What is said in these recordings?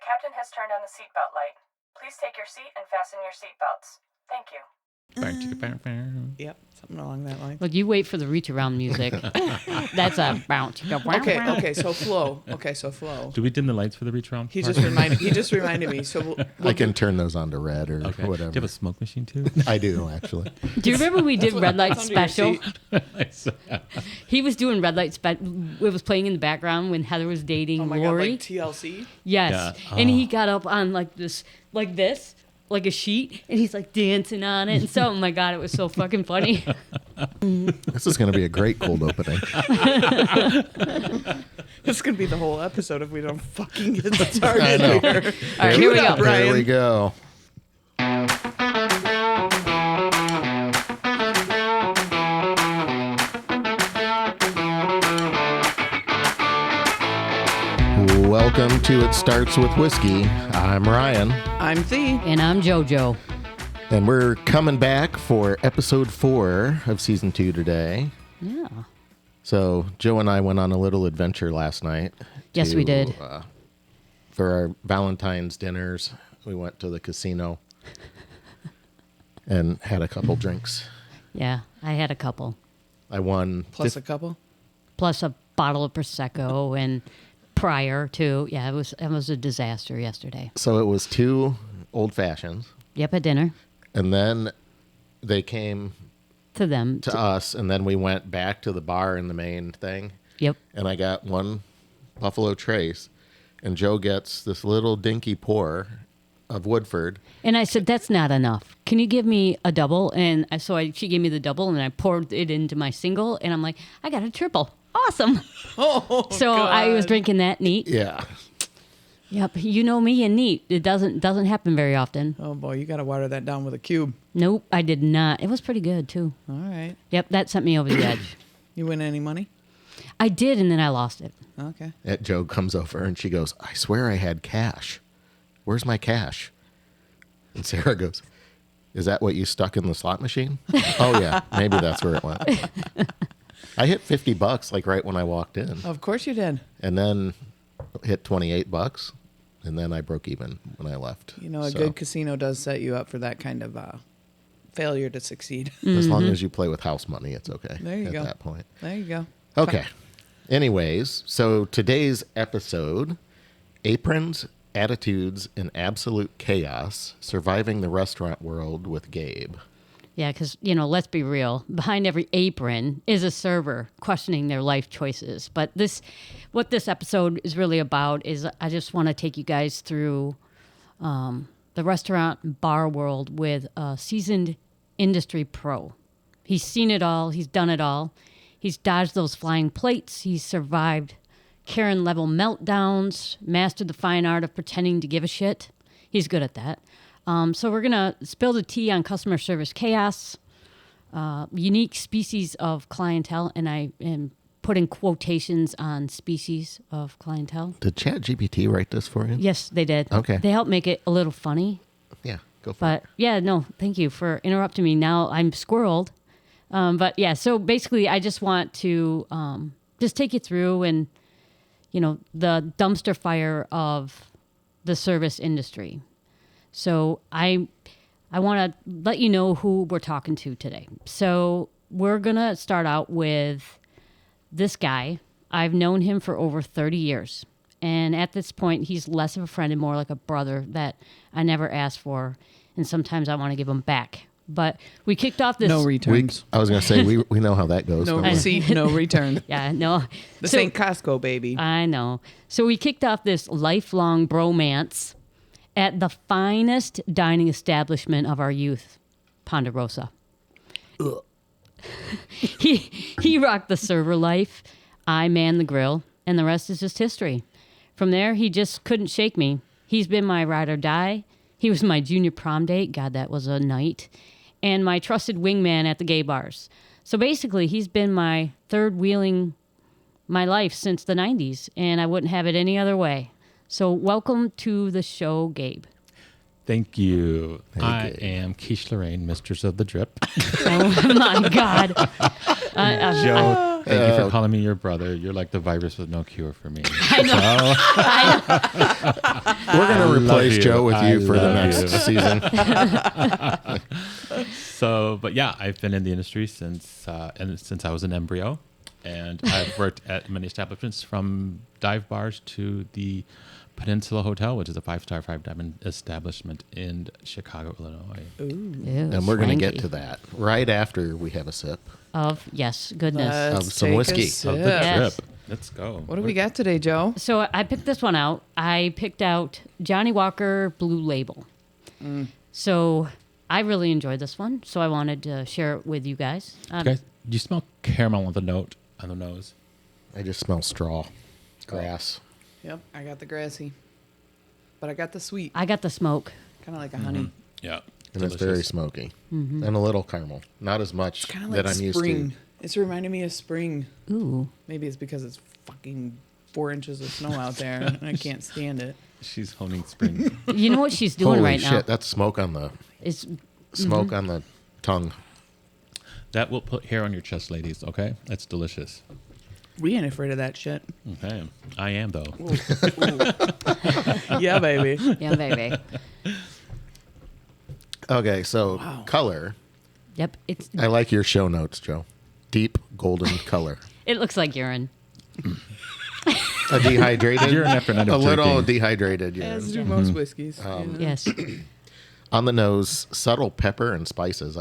captain has turned on the seatbelt light. Please take your seat and fasten your seatbelts. Thank you. Yep, something along that line. Look, you wait for the reach around music. That's a bounce. Okay, so flow. Do we dim the lights for the reach around? He just reminded me. So I can turn those on to red or whatever. Do you have a smoke machine too? I do, actually. Do you remember we did Red Light That's under your Special? He was doing Red Light Special. It was playing in the background when Heather was dating Oh my Lori. God, like TLC? Yes. Yeah. And he got up on like this, like a sheet, and he's like dancing on it. And so, oh my God, it was so fucking funny. This is going to be a great cold opening. This is going to be the whole episode if we don't fucking get started. I know. Here. All right, here we go. There we go. Welcome to It Starts With Whiskey. I'm Ryan. I'm Thee. And I'm JoJo. And we're coming back for episode 4 of season 2 today. Yeah. So Joe and I went on a little adventure last night. Yes, we did. For our Valentine's dinners, we went to the casino and had a couple drinks. Yeah, I had a couple. I won. Plus a couple? Plus a bottle of Prosecco and prior to, yeah, it was a disaster yesterday. So it was 2 old fashions. Yep, at dinner. And then they came To them. to us, and then we went back to the bar in the main thing. Yep. And I got 1 Buffalo Trace, and Joe gets this little dinky pour of Woodford. And I said, that's not enough. Can you give me a double? And she gave me the double, and I poured it into my single, and I'm like, I got a triple. Awesome. Oh, So God. I was drinking that neat. Yeah. Yep. You know me and neat. It doesn't happen very often. Oh, boy, you got to water that down with a cube. Nope, I did not. It was pretty good, too. All right. Yep, that sent me over the edge. You win any money? I did, and then I lost it. Okay. Joe comes over, and she goes, I swear I had cash. Where's my cash? And Sarah goes, is that what you stuck in the slot machine? Oh, yeah. Maybe that's where it went. I hit $50 like right when I walked in. Of course you did. And then hit $28, and then I broke even when I left. You know, a good casino does set you up for that kind of failure to succeed. As long as you play with house money, it's okay. There you at go. that point. There you go. Okay. Anyways, so today's episode, Aprons, Attitudes, and Absolute Chaos, Surviving the Restaurant World with Gabe. Yeah, because, let's be real. Behind every apron is a server questioning their life choices. But what this episode is really about is I just want to take you guys through the restaurant and bar world with a seasoned industry pro. He's seen it all. He's done it all. He's dodged those flying plates. He's survived Karen-level meltdowns, mastered the fine art of pretending to give a shit. He's good at that. So we're going to spill the tea on customer service chaos, unique species of clientele, and I am putting quotations on species of clientele. Did ChatGPT write this for you? Yes, they did. Okay. They helped make it a little funny. Yeah, go for But, yeah, no, thank you for interrupting me. Now I'm squirreled. But, yeah, so basically I just want to just take you through and, the dumpster fire of the service industry. So I want to let you know who we're talking to today. So we're going to start out with this guy. I've known him for over 30 years. And at this point, he's less of a friend and more like a brother that I never asked for. And sometimes I want to give him back. But we kicked off this... No returns. I was going to say, we know how that goes. No don't we? receipt, no return. Yeah, no. This ain't Costco, baby. I know. So we kicked off this lifelong bromance at the finest dining establishment of our youth, Ponderosa. He rocked the server life. I manned the grill, and the rest is just history. From there, he just couldn't shake me. He's been my ride or die. He was my junior prom date. God, that was a night. And my trusted wingman at the gay bars. So basically, he's been my third wheeling my life since the 90s, and I wouldn't have it any other way. So welcome to the show, Gabe. Thank you. I Gabe. am Quiche Lorraine, Mistress of the Drip. Oh, my God. Thank you for calling me your brother. You're like the virus with no cure for me. I know. We're going to replace you. Joe with I you for the love next you. season. So, but yeah, I've been in the industry since I was an embryo, and I've worked at many establishments from dive bars to the Peninsula Hotel, which is a 5-star, 5-diamond establishment in Chicago, Illinois. Ew, And we're going to get swanky. to that right after we have a sip. Yes, goodness. Let's some take a whiskey. sip. Of the Yes. trip. Let's go. What do we got today, Joe? So I picked this one out. I picked out Johnny Walker Blue Label. So I really enjoyed this one, so I wanted to share it with you guys. Guys, do you smell caramel on the nose? I just smell straw, grass. Yep, I got the grassy, but I got the sweet, I got the smoke. kind of like a honey. Yeah. And it's very smoky. And a little caramel. Not as much Kind of that like I'm used spring. to. It's reminding me of spring. Ooh. Maybe it's because it's fucking 4 inches of snow out there, and I can't stand it. She's honing spring. You know what she's doing Holy right shit, now? that's smoke on the It's on the tongue. That will put hair on your chest, ladies, okay? That's delicious. We ain't afraid of that shit. Okay. I am, though. Yeah, baby. yeah, baby. Okay, so Wow. color. Yep. It's I like your show notes, Joe. Deep golden color. it looks like urine. A dehydrated. Urine after a night of a little drinking. dehydrated urine. As do most whiskeys. Yes. On the nose, subtle pepper and spices.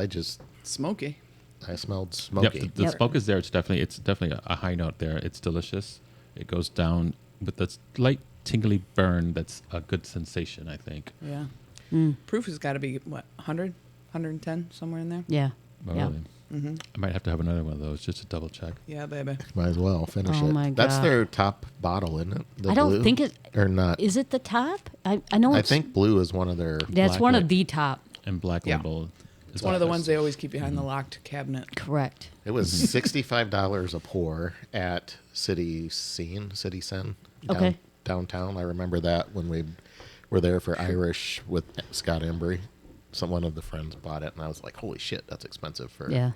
Smoky. I smelled Yep, smoky. the smoke is there. It's definitely a high note there. It's delicious. It goes down with that light tingly burn. That's a good sensation, I think. Yeah. Proof has got to be, what, 100? 110, somewhere in there? Yeah. Oh, Yeah. really? I might have to have another one of those just to double check. Yeah, baby. Might as well finish Oh it. my That's God. their top bottle, isn't it? The I don't blue? think it Or not. is it the top? I know I it's think blue is one of their. that's Black one Lake. of the top. And Black Yeah. Label. It's one of the ones they always keep behind the locked cabinet. Correct. It was $65 a pour at City Sen. Okay. Downtown. I remember that when we were there for Irish with Scott Embry. One of the friends bought it, and I was like, "Holy shit, that's expensive for Yeah.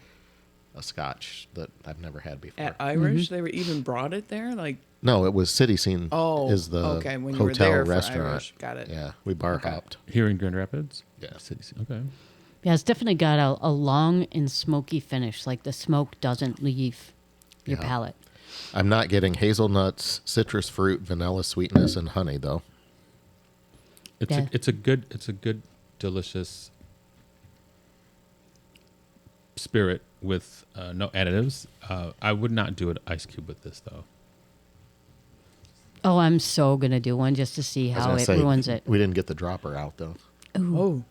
a Scotch that I've never had before." At Irish, they were even brought it there? Like, No, it was City Sen. oh, is the okay, when you were hotel there for restaurant. Irish. Got it. Yeah, we bar Okay. hopped. Here in Grand Rapids? Yeah. Okay. Yeah, it's definitely got a long and smoky finish. Like the smoke doesn't leave your Yeah. palate. I'm not getting hazelnuts, citrus fruit, vanilla sweetness, and honey though. Yeah. It's a good delicious spirit with no additives. I would not do an ice cube with this though. Oh, I'm so gonna do one just to see I was how gonna it say, ruins it. We didn't get the dropper out though. Oh,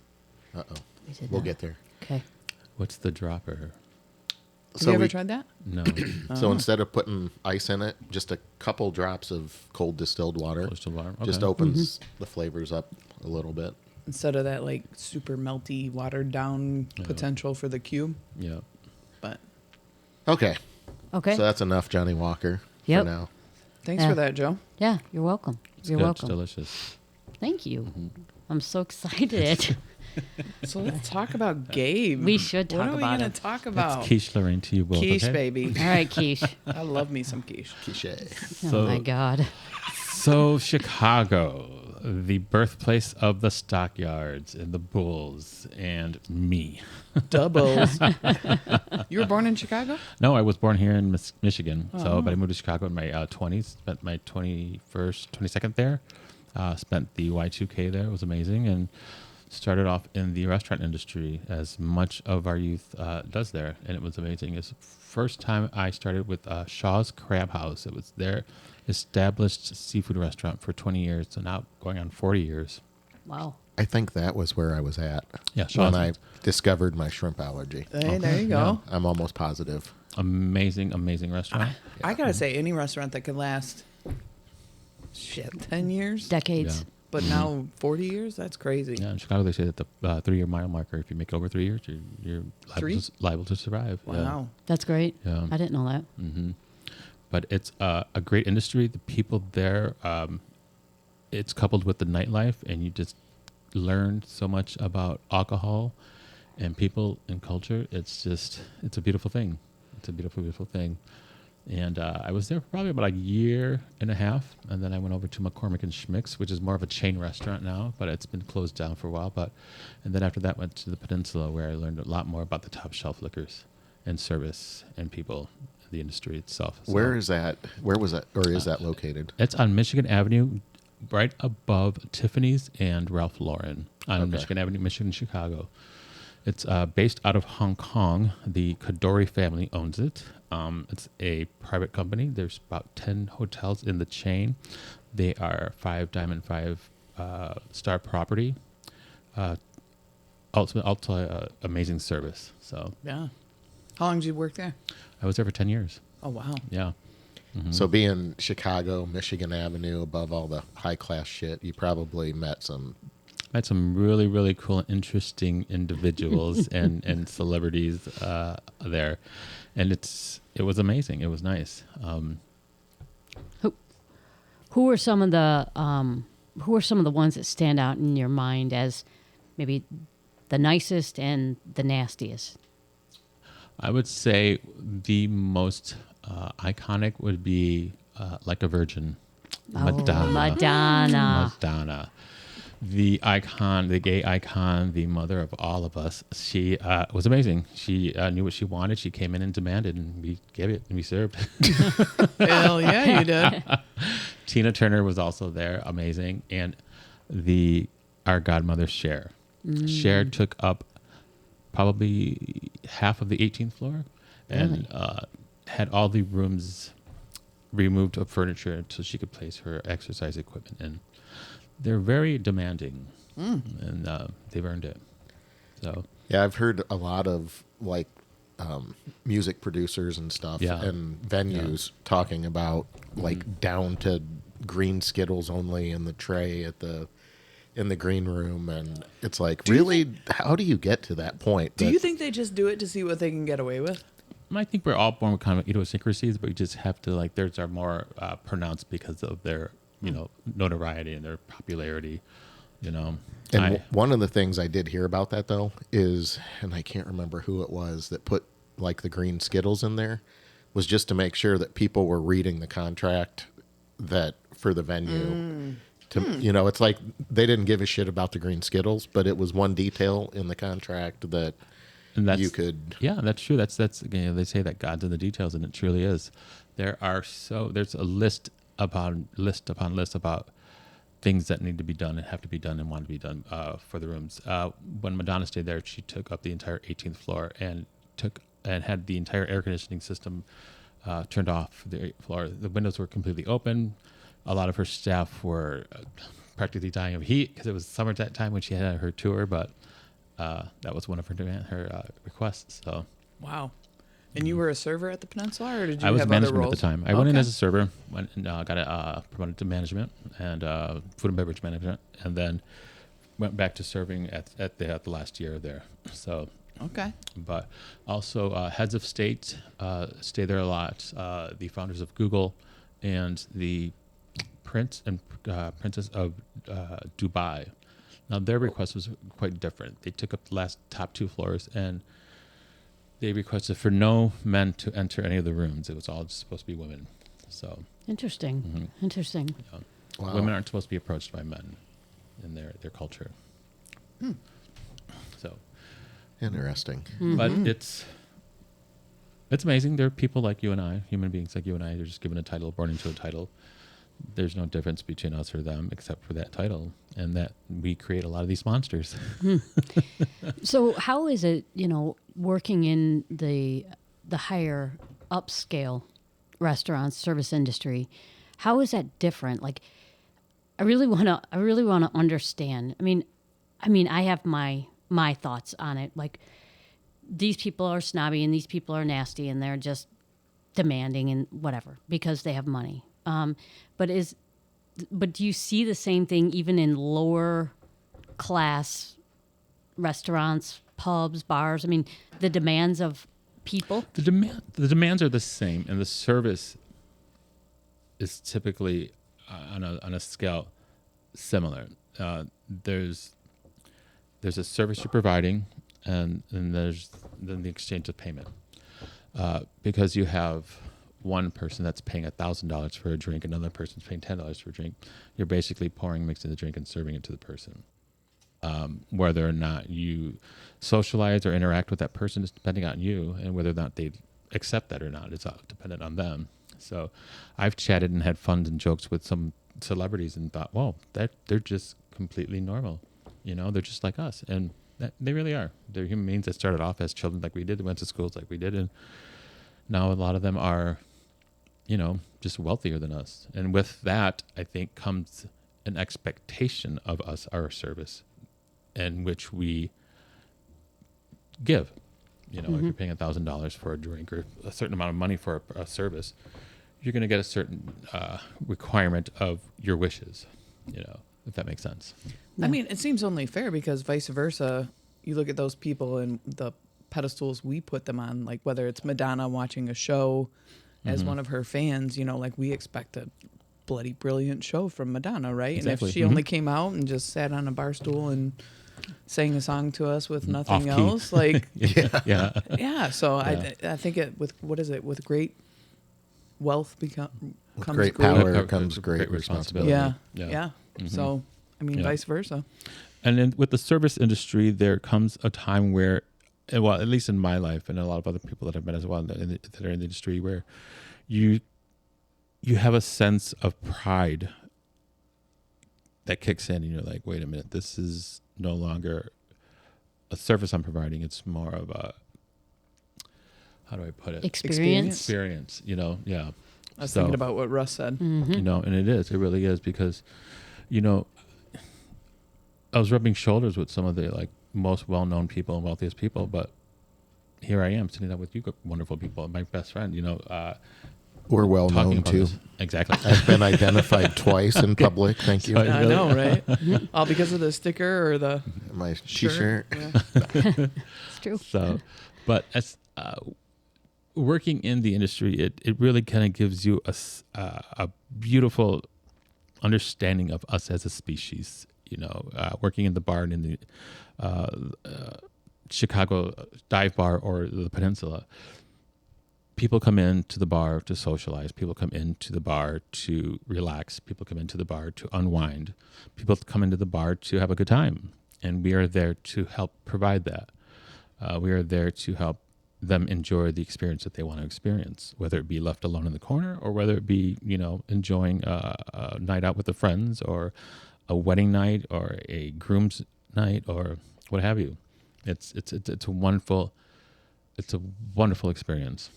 Uh oh. We did We'll not. get there. Okay. What's the dropper? have So you ever we- tried that? No. So instead of putting ice in it, just a couple drops of cold distilled water Close to water. just Okay. opens the flavors up a little bit. Instead of that, like, super melty, watered down potential for the cube. Yeah. But Okay. Okay. So that's enough Johnny Walker Yep. for now. thanks Yeah. for that, Joe. Yeah, you're welcome. It's You're good. welcome. It's delicious. Thank you. I'm so excited. So let's talk about Gabe. We should What talk are we about going him. to talk That's about? quiche Lorraine to you both. Quiche, okay? baby. All right, Quiche. I love me some quiche. Quiche. Oh my God. So Chicago, the birthplace of the stockyards and the bulls and me. Doubles. You were born in Chicago? No, I was born here in Michigan. So, but I moved to Chicago in my 20s. Spent my 22nd there. Spent the Y2K there. It was amazing, and started off in the restaurant industry, as much of our youth does there, and it was amazing. It's the first time I started with Shaw's Crab House. It was their established seafood restaurant for 20 years, so now going on 40 years. Wow. I think that was where I was at Yeah, when Shaw's. I discovered my shrimp allergy. Hey, there you go. I'm almost positive. Amazing restaurant. I got to say, any restaurant that could last, 10 years? Decades. Yeah. But now 40 years? That's crazy. Yeah, in Chicago they say that the 3-year mile marker, if you make it over 3 years, you're Three? liable to survive. Wow. That's great. Yeah. I didn't know that. Hmm. But it's a great industry. The people there, it's coupled with the nightlife, and you just learn so much about alcohol and people and culture. It's a beautiful thing. It's a beautiful, beautiful thing. And I was there for probably about a year and a half, and then I went over to McCormick and Schmick's, which is more of a chain restaurant now, but it's been closed down for a while. And then after that, went to the Peninsula, where I learned a lot more about the top shelf liquors and service and people, the industry itself. So, Where is that? Where was that? Or is that located? it's on Michigan Avenue, right above Tiffany's and Ralph Lauren on Okay. Michigan Avenue, Michigan, Chicago. It's based out of Hong Kong. The Kadori family owns it. It's a private company. There's about 10 hotels in the chain. They are 5-diamond, 5-star property. Also, amazing service. So Yeah. How long did you work there? I was there for 10 years. Oh, wow. Yeah. So being Chicago, Michigan Avenue, above all the high class shit, you probably met some. Met some really, really cool and interesting individuals and celebrities there. And it was amazing. It was nice. Who are some of the ones that stand out in your mind as maybe the nicest and the nastiest? I would say the most iconic would be Like a Virgin, Madonna. Madonna. The icon, the gay icon, the mother of all of us. She was amazing. She knew what she wanted. She came in and demanded, and we gave it, and we served. Hell yeah, you did. Tina Turner was also there, amazing. And our godmother, Cher. Cher took up probably half of the 18th floor and had all the rooms removed of furniture so she could place her exercise equipment in. They're very demanding, and they've earned it. So Yeah, I've heard a lot of like music producers and stuff Yeah. and venues talking about like down to green Skittles only in the tray in the green room, and it's like, really, how do you get to that point? Do you think they just do it to see what they can get away with? I think we're all born with kind of idiosyncrasies, but we just have to theirs are more pronounced because of their notoriety and their popularity. And one of the things I did hear about that though is, and I can't remember who it was that put like the green Skittles in there, was just to make sure that people were reading the contract that for the venue. It's like they didn't give a shit about the green Skittles, but it was one detail in the contract that you could. Yeah, that's true. That's they say that God's in the details, and it truly is. There's a list upon list about things that need to be done and have to be done and want to be done for the rooms. When Madonna stayed there, she took up the entire 18th floor and had the entire air conditioning system turned off the 8th floor. The windows were completely open. A lot of her staff were practically dying of heat because it was summer at that time when she had her tour, but that was one of her requests. So Wow. And you were a server at the Peninsula, or did you I was have management other at roles? the time. I went in as a server, went and got promoted to management and food and beverage management, and then went back to serving at the last year there. So Okay. but also heads of state stay there a lot. The founders of Google and the Prince and Princess of Dubai. Now their request was quite different. They took up the top 2 floors, and they requested for no men to enter any of the rooms. It was all just supposed to be women. So Interesting. Interesting. Wow. women aren't supposed to be approached by men in their culture. So. Interesting. But it's amazing. There are people like you and I, human beings like you and I, they're just given a title, born into a title. There's no difference between us or them except for that title, and that we create a lot of these monsters. So how is it, working in the higher upscale restaurants, service industry? How is that different? Like, I really want to understand. I mean, I have my thoughts on it. Like, these people are snobby and these people are nasty and they're just demanding and whatever because they have money. But do you see the same thing even in lower class restaurants, pubs, bars? I mean, the demands of people. The demands are the same, and the service is typically on a scale similar. There's a service you're providing, and there's then the exchange of payment, because you have one person that's paying $1,000 for a drink, another person's paying $10 for a drink. You're basically pouring, mixing the drink, and serving it to the person. Whether or not you socialize or interact with that person is depending on you, and whether or not they accept that or not, it's all dependent on them. So I've chatted and had fun and jokes with some celebrities and thought, well, they're just completely normal. They're just like us. And they really are. They're human beings that started off as children like we did, went to schools like we did, and now a lot of them are, just wealthier than us. And with that, I think comes an expectation of us, our service, in which we give. If you're paying $1,000 for a drink or a certain amount of money for a service, you're going to get a certain requirement of your wishes, if that makes sense. I mean, it seems only fair because vice versa, you look at those people and the pedestals we put them on, like whether it's Madonna watching a show as one of her fans, like we expect a bloody brilliant show from Madonna, right? Exactly. And if she only came out and just sat on a bar stool and sang a song to us with nothing Off-key. else, like Yeah. yeah. So Yeah. I think with great wealth comes Great great power comes great responsibility. Yeah. Yeah. So I mean, Yeah. vice versa. And then with the service industry, there comes a time where, well, at least in my life and a lot of other people that I've met as well that are in the industry, where you have a sense of pride that kicks in, and you're like, wait a minute, this is no longer a service I'm providing. It's more of a, how do I put it? Experience, yeah. I was thinking about what Russ said. And it really is, because, I was rubbing shoulders with some of the most well-known people and wealthiest people, but here I am sitting down with you wonderful people, my best friend, We're well talking known about too. this. Exactly. I've been identified twice in public. Thank you. I know, right? All because of the sticker or the My shirt. T-shirt. Yeah. It's true. So, but as working in the industry, it really kind of gives you a beautiful understanding of us as a species. Working in the bar and in the Chicago dive bar or the Peninsula, people come into the bar to socialize. People come into the bar to relax. People come into the bar to unwind. People come into the bar to have a good time. And we are there to help provide that. We are there to help them enjoy the experience that they want to experience, whether it be left alone in the corner or whether it be, enjoying a night out with the friends or a wedding night or a groom's night or what have you. It's a wonderful experience.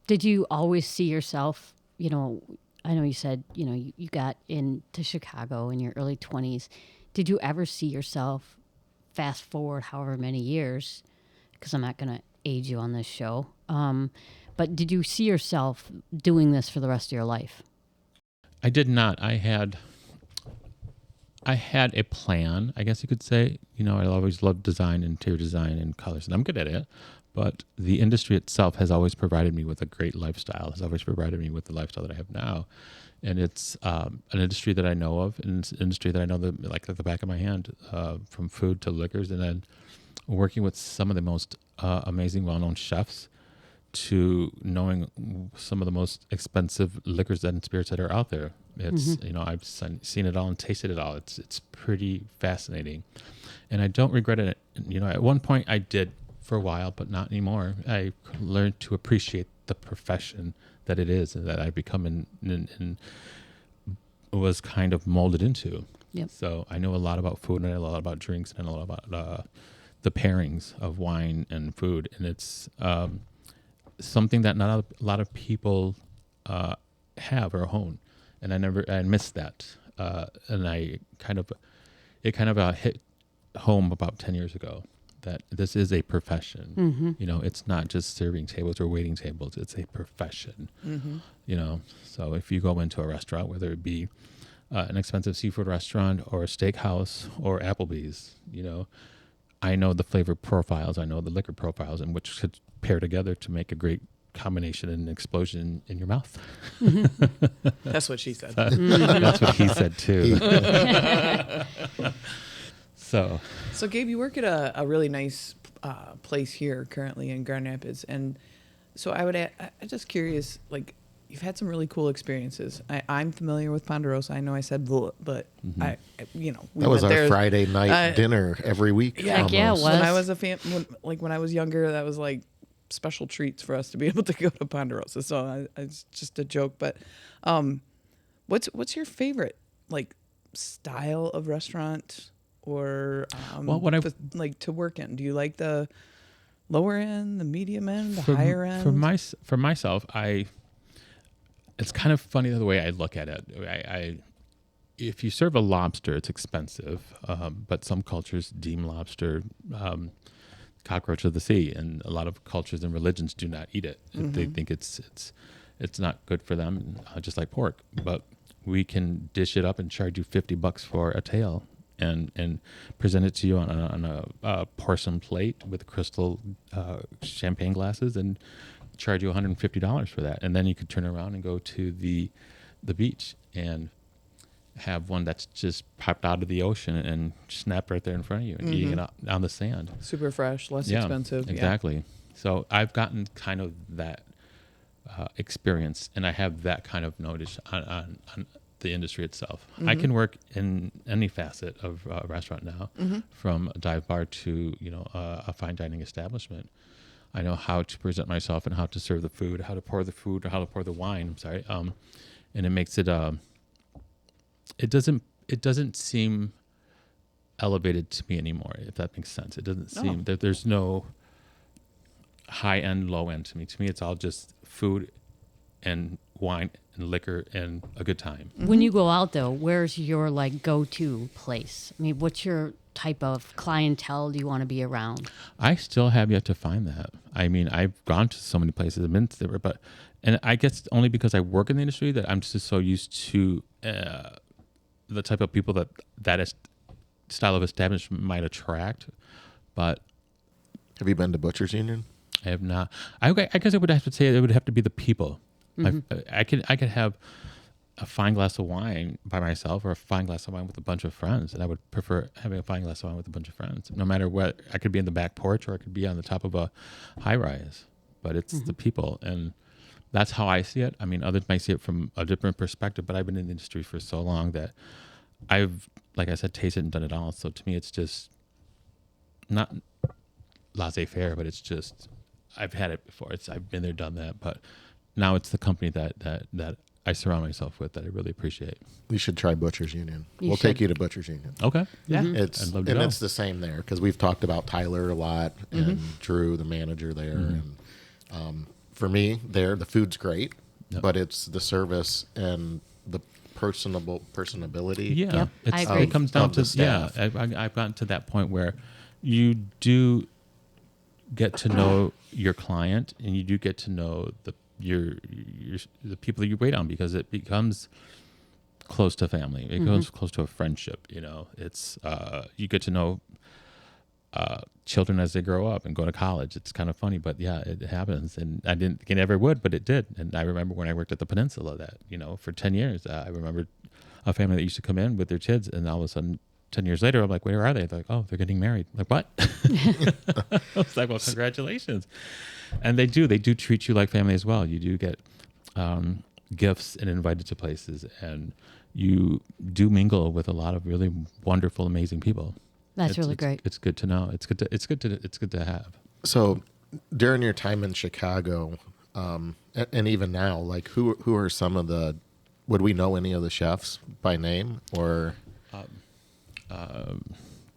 Did you always see yourself, I know you said, you got into Chicago in your early 20s. Did you ever see yourself fast forward however many years? Because I'm not going to age you on this show. But did you see yourself doing this for the rest of your life? I did not. I had a plan, I guess you could say. I always loved design, interior design, and colors, and I'm good at it. But the industry itself has always provided me with a great lifestyle, has always provided me with the lifestyle that I have now. And it's an industry that I know of, and it's an industry that I know at the back of my hand, from food to liquors, and then working with some of the most amazing, well-known chefs to knowing some of the most expensive liquors and spirits that are out there. It's, I've seen it all and tasted it all. It's pretty fascinating. And I don't regret it. At one point I did for a while, but not anymore. I learned to appreciate the profession that it is and that I've become and was kind of molded into. Yep. So I know a lot about food, and I know a lot about drinks, and I know a lot about the pairings of wine and food. And it's something that not a lot of people have or own. And I missed that. And it kind of hit home about 10 years ago that this is a profession. It's not just serving tables or waiting tables. It's a profession. So if you go into a restaurant, whether it be an expensive seafood restaurant or a steakhouse or Applebee's, I know the flavor profiles. I know the liquor profiles, and which could pair together to make a great combination and explosion in your mouth. That's what she said. That's what he said too. So Gabe, you work at a really nice place here currently in Grand Rapids, and So I'm just curious, like, you've had some really cool experiences. I'm familiar with Ponderosa. I know I said bleh, but we That was went our there. Friday night dinner every week. Yeah, Heck yeah, it almost. was. When I was when I was younger, that was like special treats for us to be able to go to Ponderosa. So it's just a joke. But what's your favorite like style of restaurant or Well, what I- like to work in? Do you like the lower end, the medium end, the For- higher end? For myself, it's kind of funny the way I look at it. If you serve a lobster, it's expensive, but some cultures deem lobster cockroach of the sea, and a lot of cultures and religions do not eat it. They think it's not good for them, just like pork. But we can dish it up and charge you $50 for a tail, and present it to you on a porcelain plate with crystal champagne glasses, and charge you $150 for that. And then you could turn around and go to the beach and have one that's just popped out of the ocean and snapped right there in front of you and eating it on the sand. Super fresh, less expensive. Exactly. So I've gotten kind of that experience, and I have that kind of knowledge on the industry itself. I can work in any facet of a restaurant now, from a dive bar to a fine dining establishment. I know how to present myself and how to serve the food, how to pour the food, or how to pour the wine. I'm sorry, and it makes it. It doesn't seem elevated to me anymore, if that makes sense. It doesn't seem that there's no high end, low end to me. To me, it's all just food and wine and liquor and a good time. When you go out though, where's your like go-to place? I mean, what's your type of clientele do you want to be around? I still have yet to find that. I mean, I've gone to so many places, I've been there, and I guess only because I work in the industry that I'm just so used to the type of people that style of establishment might attract. But Have you been to Butcher's Union? I have not. I guess I would have to say it would have to be the people. I could have a fine glass of wine by myself, or a fine glass of wine with a bunch of friends, and I would prefer having a fine glass of wine with a bunch of friends. No matter what, I could be in the back porch, or I could be on the top of a high rise. But it's the people, and that's how I see it. I mean, others might see it from a different perspective, but I've been in the industry for so long that I've, like I said, tasted and done it all. So to me, it's just not laissez-faire, but it's just I've had it before. I've been there, done that. But now it's the company that I surround myself with that I really appreciate. You should try Butcher's Union. You We'll should. take you to Butcher's Union. Okay. Yeah. It's I'd love to and go. it's the same there, because we've talked about Tyler a lot and Drew, the manager there, and for me, the food's great, but it's the service and the personability. Yeah, Yep, I agree. It comes down Of the to staff. I've gotten to that point where you do get to know your client, and you do get to know the people you wait on, because it becomes close to family. It becomes close to a friendship. It's you get to know children as they grow up and go to college. It's kind of funny, but yeah, it happens. And I didn't think it ever would, but it did. And I remember when I worked at the Peninsula that, for 10 years, I remember a family that used to come in with their kids, and all of a sudden 10 years later, I'm like, where are they? They're like, oh, they're getting married. I'm like, what? I was like, well, congratulations. And they do treat you like family as well. You do get gifts and invited to places, and you do mingle with a lot of really wonderful, amazing people. That's really great. It's good to know. It's good to have. So during your time in Chicago, and even now, like who are some of the? Would we know any of the chefs by name or?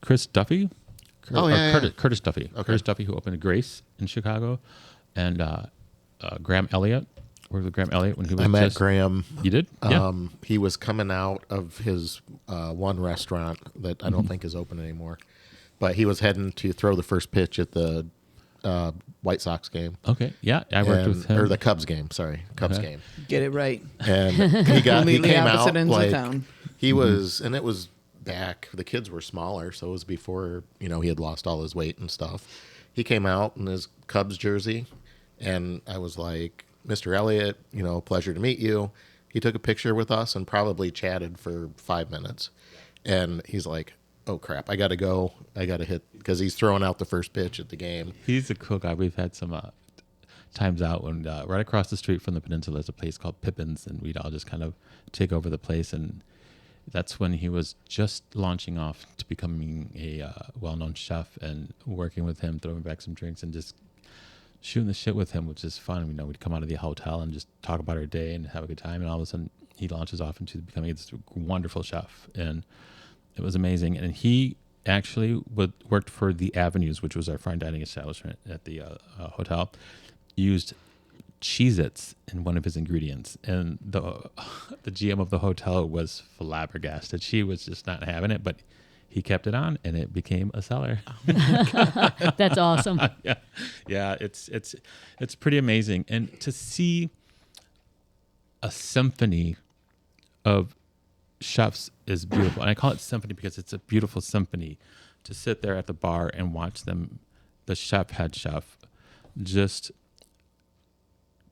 Chris Duffy. Oh, yeah, yeah. Curtis Duffy. Okay. Curtis Duffy, who opened Grace in Chicago, and Graham Elliott. Worked with Graham Elliott when he was. I met just, Graham. You did? Yeah. He was coming out of his one restaurant that I don't think is open anymore, but he was heading to throw the first pitch at the White Sox game. Okay. Yeah, I worked with him. Or the Cubs game. Sorry, Cubs Okay. game. Get it right. And he Completely came opposite out ends of like town. he was, and it was back. The kids were smaller, so it was before he had lost all his weight and stuff. He came out in his Cubs jersey, and I was like, Mr. Elliott, pleasure to meet you. He took a picture with us and probably chatted for 5 minutes. And he's like, oh, crap, I got to go. I got to hit, because he's throwing out the first pitch at the game. He's a cool guy. We've had some times out when right across the street from the peninsula is a place called Pippin's, and we'd all just kind of take over the place. And that's when he was just launching off to becoming a well-known chef, and working with him, throwing back some drinks, and just shooting the shit with him, which is fun. You know, we'd come out of the hotel and just talk about our day and have a good time, and all of a sudden he launches off into becoming this wonderful chef, and it was amazing. And he actually worked for the Avenues, which was our fine dining establishment at the hotel, used Cheez-Its in one of his ingredients, and the GM of the hotel was flabbergasted. She was just not having it, but he kept it on, and it became a seller. That's awesome. Yeah, it's pretty amazing. And to see a symphony of chefs is beautiful. And I call it symphony because it's a beautiful symphony. To sit there at the bar and watch them, the head chef, just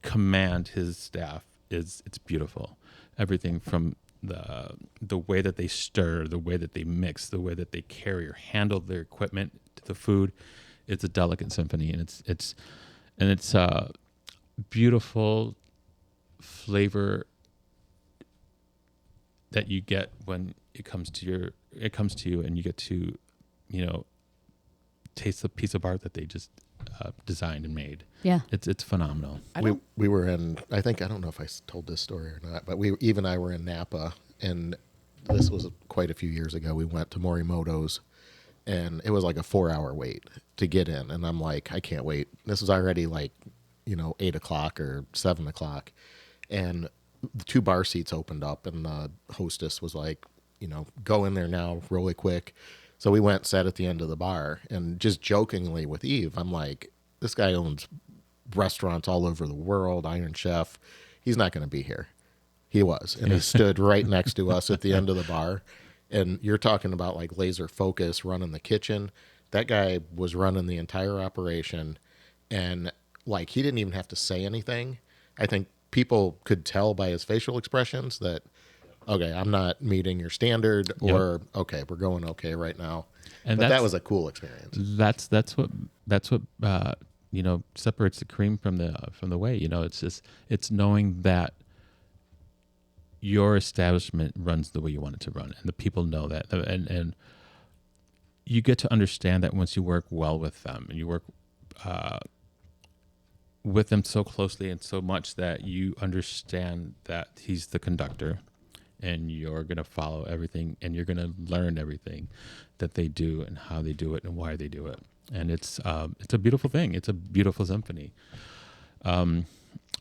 command his staff, it's beautiful. Everything from the way that they stir, the way that they mix, the way that they carry or handle their equipment to the food, it's a delicate symphony, and it's beautiful flavor that you get when it comes to you, and you get to, you know, taste the piece of art that they just designed and made. Yeah, it's phenomenal. We were in, I don't know if I told this story or not, but Eve and I were in Napa, and this was quite a few years ago. We went to Morimoto's, and it was like a 4-hour wait to get in. And I'm like, I can't wait. This was already like, 8 o'clock or 7 o'clock. And the 2 bar seats opened up, and the hostess was like, go in there now really quick. So we went, sat at the end of the bar, and just jokingly with Eve, I'm like, this guy owns restaurants all over the world, Iron Chef. He's not going to be here. He was. And he stood right next to us at the end of the bar. And you're talking about like laser focus running the kitchen. That guy was running the entire operation. And like, he didn't even have to say anything. I think people could tell by his facial expressions that, okay, I'm not meeting your standard, or okay, we're going okay right now. But that was a cool experience. That's what separates the cream from the whey. It's knowing that your establishment runs the way you want it to run, and the people know that, and you get to understand that once you work well with them, and you work with them so closely and so much that you understand that he's the conductor, and you're going to follow everything, and you're going to learn everything that they do and how they do it and why they do it. And it's a beautiful thing. It's a beautiful symphony.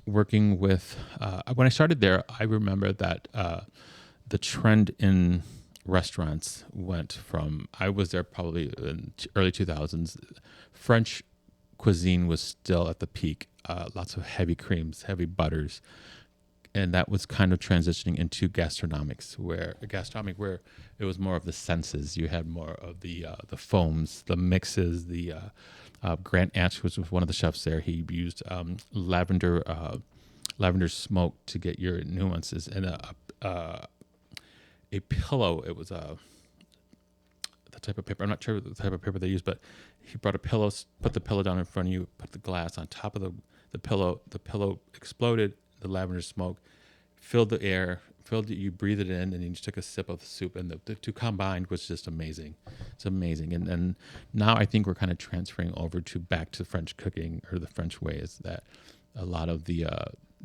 Working with, when I started there, I remember that the trend in restaurants went from, I was there probably in early 2000s, French cuisine was still at the peak, lots of heavy creams, heavy butters. And that was kind of transitioning into gastronomics, where it was more of the senses. You had more of the foams, the mixes. The Grant Atch was one of the chefs there. He used lavender smoke to get your nuances, and a pillow. It was the type of paper. I'm not sure the type of paper they used, but he brought a pillow, put the pillow down in front of you, put the glass on top of the pillow. The pillow exploded. The lavender smoke filled the air, you breathe it in, and you just took a sip of the soup, and the two combined was just amazing. It's amazing. And now I think we're kind of transferring over back to French cooking, or the French ways, that a lot of the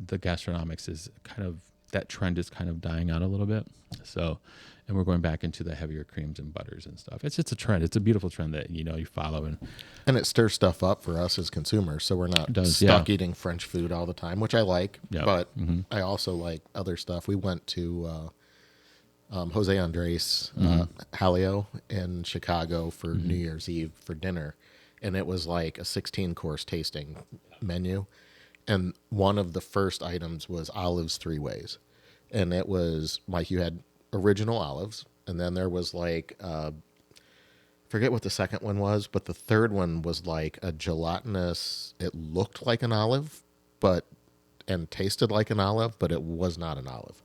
gastronomics is kind of, that trend is kind of dying out a little bit. So, and we're going back into the heavier creams and butters and stuff. It's just a trend. It's a beautiful trend that, you follow. And it stirs stuff up for us as consumers. So we're not stuck eating French food all the time, which I like, but I also like other stuff. We went to Jose Andres Halio in Chicago for New Year's Eve for dinner. And it was like a 16-course tasting menu. And one of the first items was olives 3 ways. And it was like, you had original olives, and then there was like forget what the second one was, but the third one was like a gelatinous, it looked like an olive and tasted like an olive, but it was not an olive.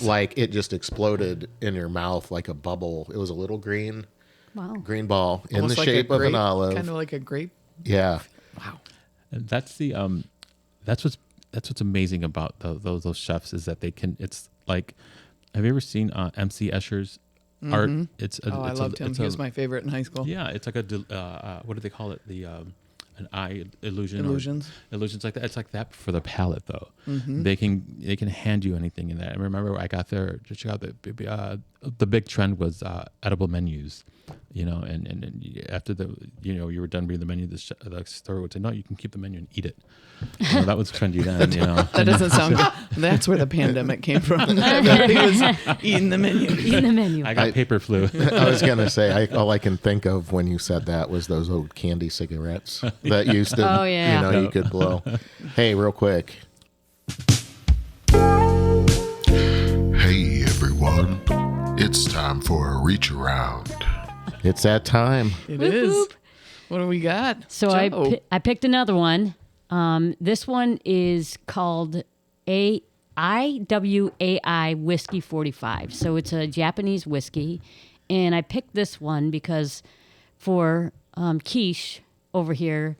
Like, it just exploded in your mouth like a bubble. It was a little green ball in Almost the like shape of an olive, kind of like a grape. yeah. Wow. And that's the that's what's amazing about those chefs is that they can. It's like, have you ever seen MC Escher's art? I loved him. He was my favorite in high school. Yeah, it's like what do they call it? An eye illusion. Illusions like that. It's like that for the palate, though. They can hand you anything in that. I remember I got there to check out the big trend was edible menus, and after you were done reading the menu, the store would say, no, you can keep the menu and eat it. That was trendy then. That doesn't sound good. That's where the pandemic came from. Everybody was eating the menu. Eating the menu. I got paper flu. I was going to say, all I can think of when you said that was those old candy cigarettes that used to, Oh, yeah. you could blow. Hey, real quick. Hey everyone, it's time for a reach around. It's that time. It Whoop, is. whoop. What do we got? So Joe? I picked another one. This one is called IWAI Whiskey 45. So it's a Japanese whiskey. And I picked this one because for Quiche over here,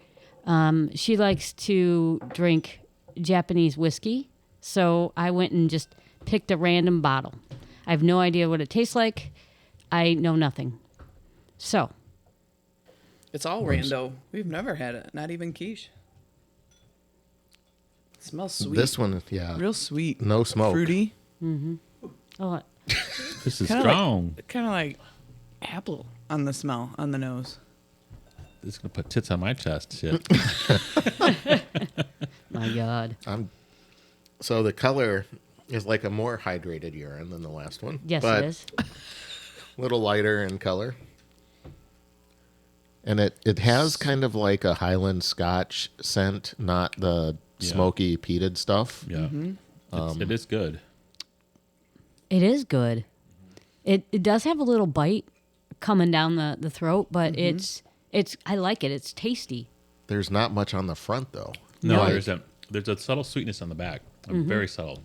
she likes to drink Japanese whiskey. So I went and just picked a random bottle. I have no idea what it tastes like. I know nothing. So. It's all rando. We've never had it. Not even quiche. It smells sweet. This one, yeah. Real sweet. No smoke. Fruity. Oh, This is Kinda strong. Kind of like apple on the smell, on the nose. This is gonna put tits on my chest. Shit. my God. So the color is like a more hydrated urine than the last one. Yes, but it is. a little lighter in color. And it has kind of like a Highland Scotch scent, not the smoky peated stuff. Yeah, it is good. It is good. It does have a little bite coming down the throat, but it's I like it. It's tasty. There's not much on the front though. No, No. there's a subtle sweetness on the back. Very subtle.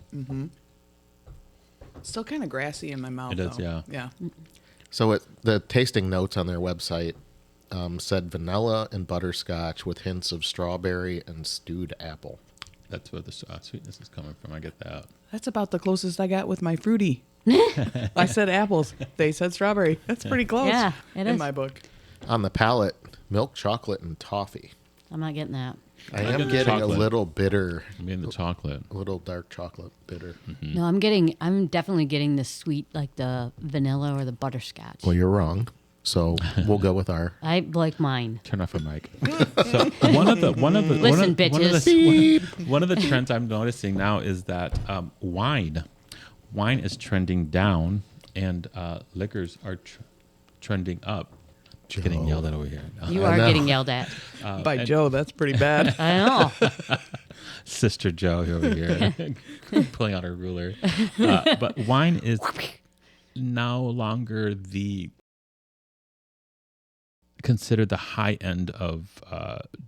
It's still kind of grassy in my mouth. It is, though. yeah. Yeah. So the tasting notes on their website said vanilla and butterscotch with hints of strawberry and stewed apple. That's where the sweetness is coming from. I get that. That's about the closest I got with my fruity. I said apples. They said strawberry. That's pretty close. Yeah, it in is. my book. On the palate, milk chocolate and toffee. I'm not getting that. I like am the getting chocolate. a little bitter, I mean the chocolate. a little dark chocolate bitter. No, I'm definitely getting the sweet, like the vanilla or the butterscotch. Well, you're wrong. So we'll go with our. I like mine. Turn off your mic. So one of the Listen, one of the trends I'm noticing now is that wine is trending down and liquors are trending up. Getting yelled at over here. You are getting yelled at. By Joe, that's pretty bad. I know. Sister Joe over here pulling out her ruler. But wine is no longer considered the high end of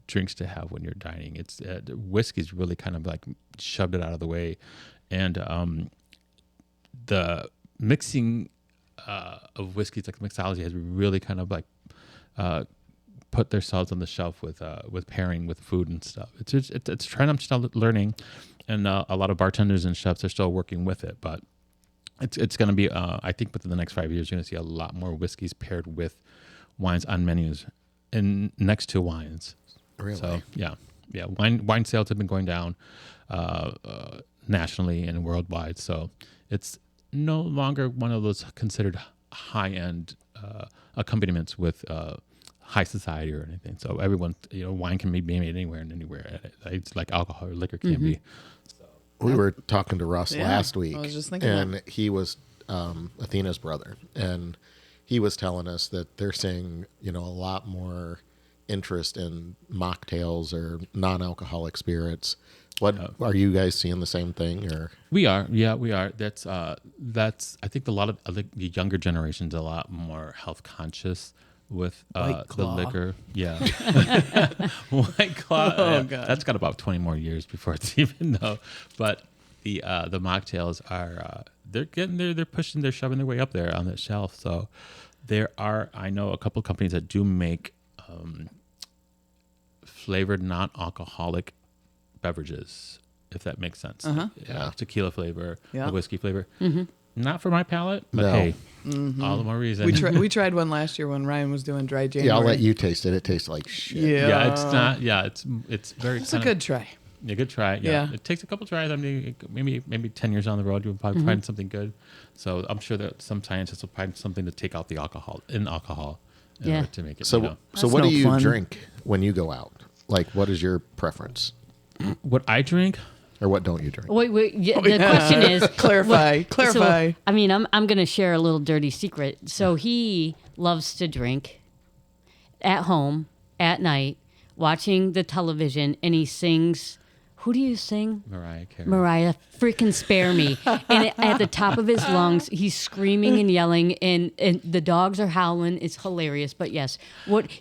drinks to have when you're dining. It's whiskey's really kind of like shoved it out of the way, and the mixing of whiskeys, like mixology, has really kind of like put themselves on the shelf with pairing with food and stuff. It's a trend I'm still learning, and a lot of bartenders and chefs are still working with it. But it's going to be I think within the next 5 years you're going to see a lot more whiskeys paired with wines on menus and next to wines. Really? So yeah. Wine sales have been going down nationally and worldwide. So it's no longer one of those considered high end accompaniments with high society or anything. So everyone, wine can be made anywhere and anywhere. It's like alcohol or liquor can be. We were talking to Russ Yeah, last week, I was just thinking and he was Athena's brother, and he was telling us that they're seeing, a lot more interest in mocktails or non-alcoholic spirits. What are you guys seeing the same thing, or? We are. That's I think a lot of the younger generation's a lot more health conscious with White the Claw. liquor. Yeah. White Claw. Oh, God. That's got about 20 more years before it's even though. But the mocktails are they're shoving their way up there on the shelf. So there are, I know, a couple of companies that do make flavored non-alcoholic beverages, if that makes sense. Yeah. Tequila flavor, Yeah. the whiskey flavor. Not for my palate, but No. hey, all the more reason. We tried one last year when Ryan was doing dry January. Yeah, I'll let you taste it. It tastes like shit. Yeah. Yeah, it's not. Yeah, it's very. It's a good try. Yeah, good try. Yeah. Yeah. It takes a couple tries. I mean, maybe 10 years on the road, you'll probably find something good. So I'm sure that some scientists will find something to take out the alcohol in order to make it. So, you know. so That's what no do you fun. drink when you go out? Like, what is your preference? What I drink, Or what don't you drink? Wait. The question is Clarify. what- Clarify. So, I mean, I'm going to share a little dirty secret. So he loves to drink at home at night, watching the television, and he sings. Who do you sing? Mariah Carey. Mariah, freaking spare me. And at the top of his lungs, he's screaming and yelling, and the dogs are howling. It's hilarious. But yes,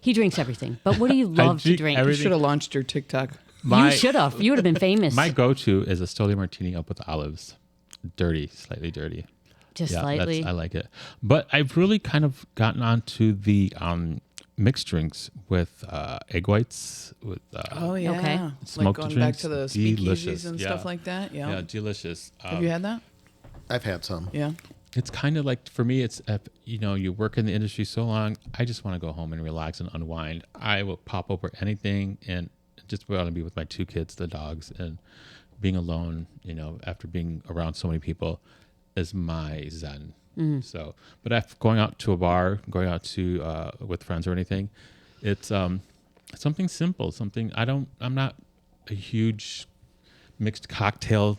he drinks everything. But what do you love to drink drink? You everything. should have launched your TikTok. You should have. You would have been famous. My go-to is a Stoli Martini up with olives. Dirty, slightly dirty. Just Yeah, slightly. I like it. But I've really kind of gotten onto the mixed drinks with egg whites, with Oh yeah. Okay. Like Smoked going back drinks, to the delicious. speakeasies and Yeah. stuff like that. Yeah. yeah, delicious. Have you had that? I've had some. Yeah. It's kind of like, for me, it's, you work in the industry so long, I just want to go home and relax and unwind. I will pop over anything and just want to be with my 2 kids, the dogs, and being alone, after being around so many people is my zen. So, but if going out to a bar, going out to, with friends or anything, it's, something simple, I'm not a huge mixed cocktail,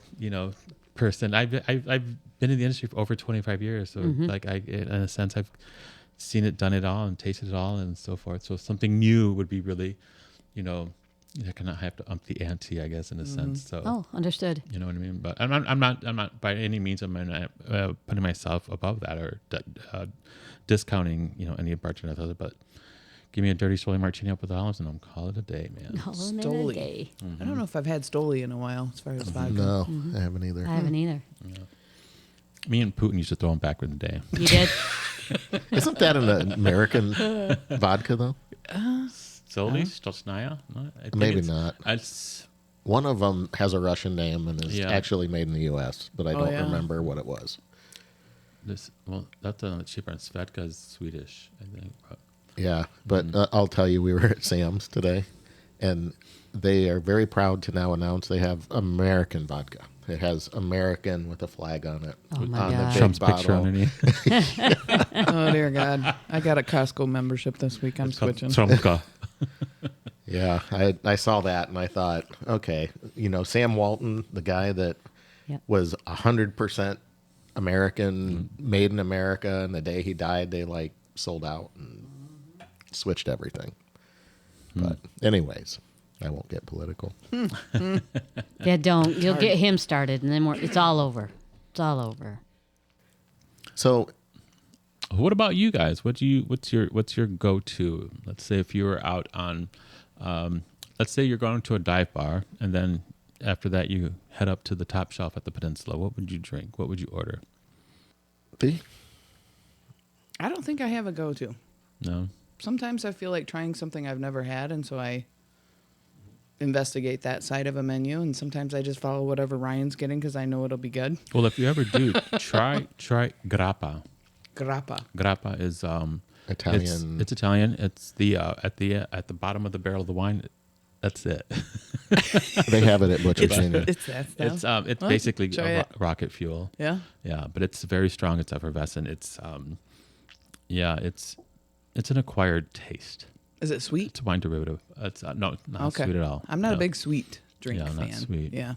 person. I've been in the industry for over 25 years. So like in a sense, I've seen it, done it all and tasted it all and so forth. So something new would be really, I cannot have to ump the ante, I guess, in a sense. So, Oh, understood. you know what I mean? But I'm not by any means, I'm not putting myself above that or discounting, any bartender, but give me a dirty Stoli Martini up with olives and I'll call it a day, man. Calling it a Stoli. day. I don't know if I've had Stoli in a while as far as vodka. No, I haven't either. I haven't either. Me and Putin used to throw them back in the day. You did? Isn't that an American vodka, though? Stoli? Stolznaya? No, I think Maybe it's- not. It's, One of them has a Russian name and is Yeah. actually made in the U.S., but I don't yeah. remember what it was. that's cheaper. And Svedka is Swedish, I think. But Yeah, but I'll tell you, we were at Sam's today, and they are very proud to now announce they have American vodka. It has American with a flag on it. Oh, my on God. the big Trump's picture bottle. underneath. Oh dear God! I got a Costco membership this week. I'm switching. Trumpka. Yeah, I saw that and I thought, okay, Sam Walton, the guy that Yep. was 100% American, made in America, and the day he died, they sold out and switched everything. But anyways, I won't get political. Yeah, don't. You'll get him started, and then it's all over. It's all over. So What about you guys? What's your go-to? Let's say if you were out on, let's say you're going to a dive bar, and then after that you head up to the top shelf at the Peninsula. What would you drink? What would you order? I don't think I have a go-to. No. Sometimes I feel like trying something I've never had, and so I investigate that side of a menu. And sometimes I just follow whatever Ryan's getting because I know it'll be good. Well, if you ever do, try grappa. Grappa. Grappa is Italian. It's Italian. It's the at the bottom of the barrel of the wine. That's it. they have it at Butcher Senior. It's that stuff. It's Well, basically try a it. rocket fuel. Yeah. Yeah, but it's very strong. It's effervescent. It's it's an acquired taste. Is it sweet? It's a wine derivative. It's not Okay. sweet at all. I'm not No. a big sweet drink Yeah, fan. not sweet. Yeah.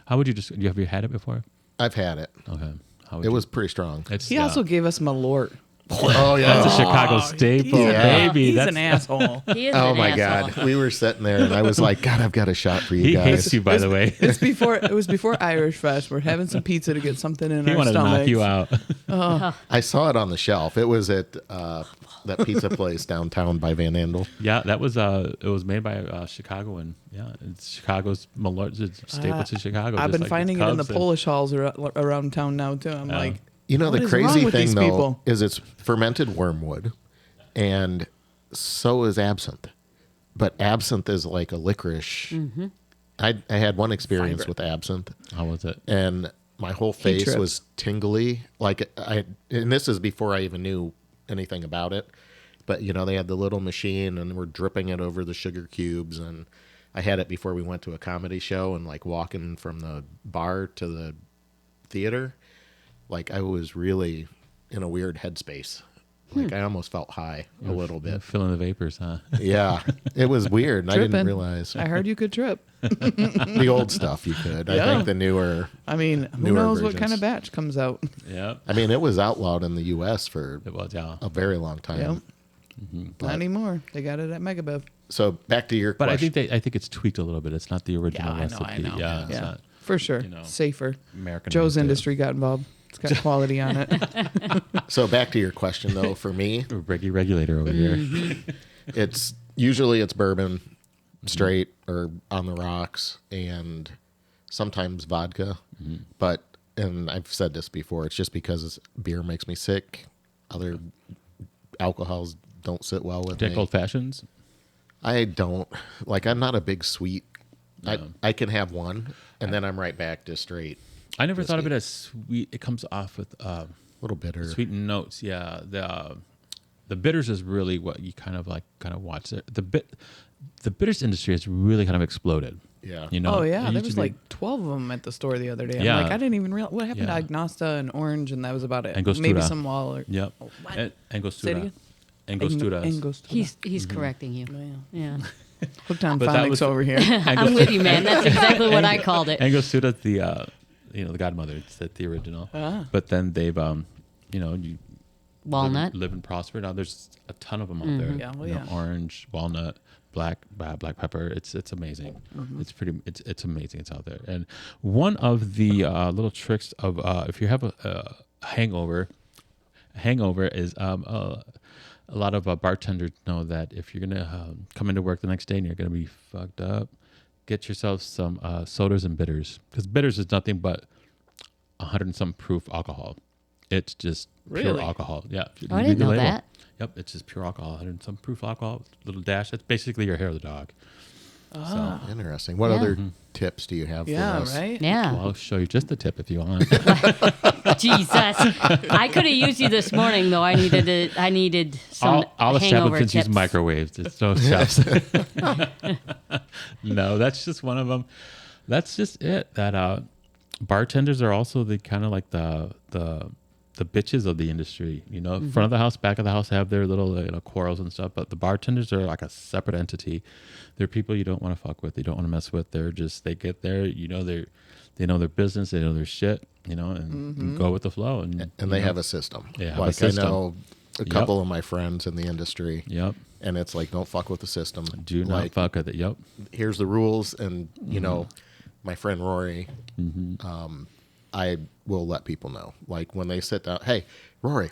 How would you have you had it before? I've had it. Okay. How would It you- was pretty strong. It's, He also gave us Malort. Oh, yeah. that's a Chicago staple, Yeah. baby. He's That's an asshole. He is Oh an my asshole. God. We were sitting there and I was like, God, I've got a shot for you he guys. hates you, by the way. It was before Irish Fest. We're having some pizza to get something in He our wanted to stomachs. knock you out. I saw it on the shelf. It was at that pizza place downtown by Van Andel. Yeah, that was it was made by a Chicagoan. Yeah, it's Chicago's Malort. It's staple to Chicago. I've just been like finding it in the Cubs and- Polish halls around town now too. I'm like, You know, What the is wrong crazy with thing, these though, people? is it's fermented wormwood, and so is absinthe. But absinthe is like a licorice I had one experience Fiber. with absinthe, How was it? and my whole face trips. was tingly. Like and this is before I even knew anything about it. But they had the little machine, and we're dripping it over the sugar cubes, and I had it before we went to a comedy show, and like walking from the bar to the theater, like I was really in a weird headspace. Like I almost felt high a little You're bit. feeling the vapors, huh? Yeah, it was weird. And I didn't Tripping. realize I heard you could trip. the old stuff you could. I Yeah. think the newer. I mean, who Newer knows what versions. kind of batch comes out? Yep. I mean, it was outlawed in the U.S. for It was, yeah. a very long time. Yep. But- Not anymore. They got it at Megabev. So back to your But question. I think it's tweaked a little bit. It's not the original I know, recipe. Yeah, it's Yeah, not for sure. you know, Safer. American. Joe's Industry got involved. It's got quality on it. So back to your question though, for me, Regulator over here. it's usually bourbon, straight or on the rocks, and sometimes vodka. But and I've said this before, it's just because beer makes me sick. Other alcohols don't sit well with Take me. old fashions. I don't like. I'm not a big sweet. No. I can have one, and then I'm right back to straight. I never thought of whiskey. it as sweet. It comes off with A little bitter. sweet notes. Yeah, the bitters is really what you kind of watch there. The bitters industry has really kind of exploded. Yeah. You know. Oh yeah, it there used was to be- like 12 of them at the store the other day. I'm Yeah. like, I didn't even realize what happened Yeah. to Agnosta and Orange, and that was about it. Angostura. Maybe some wall or Yep. Oh, what? And Say it Angostura. again? Angostura. Angostura. He's correcting you. Oh, yeah. Yeah. Hooked on But that phonics was- over here. I'm with you, man. That's exactly what I called it. Angostura, the godmother. It's the original. Ah. But then they've you Walnut. live and prosper. Now there's a ton of them out there. Yeah, well, You know, yeah. orange, walnut, black pepper. It's amazing. It's amazing. It's out there. And one of the little tricks of if you have a hangover is a lot of bartenders know that if you're gonna come into work the next day and you're gonna be fucked up, get yourself some sodas and bitters, because bitters is nothing but 100 and some proof alcohol. It's just pure Really? alcohol. Yeah. Oh, I Read didn't the know label. that. Yep, it's just pure alcohol, 100 and some proof alcohol, little dash. That's basically your hair of the dog. Ah. Interesting. What Yeah. other tips do you have Yeah, for us? right? Yeah. Well, I'll show you just the tip if you want. Jesus. I could have used you this morning, though. I needed some all hangover establishments use tips. microwaves. It's no steps. No, that's just one of them. That's just it. That bartenders are also the kind of like the bitches of the industry. You know, front of the house, back of the house have their little quarrels and stuff, but the bartenders are like a separate entity. They're people you don't want to fuck with. They don't want to mess with. They get there. They know their business. They know their shit. And go with the flow. And And they have a system. They have a like system. I know a couple of my friends in the industry, Yep. and it's like, don't fuck with the system. Do not like, fuck with it. Yep. Here's the rules, and my friend Rory, I will let people know. Like when they sit down, hey, Rory.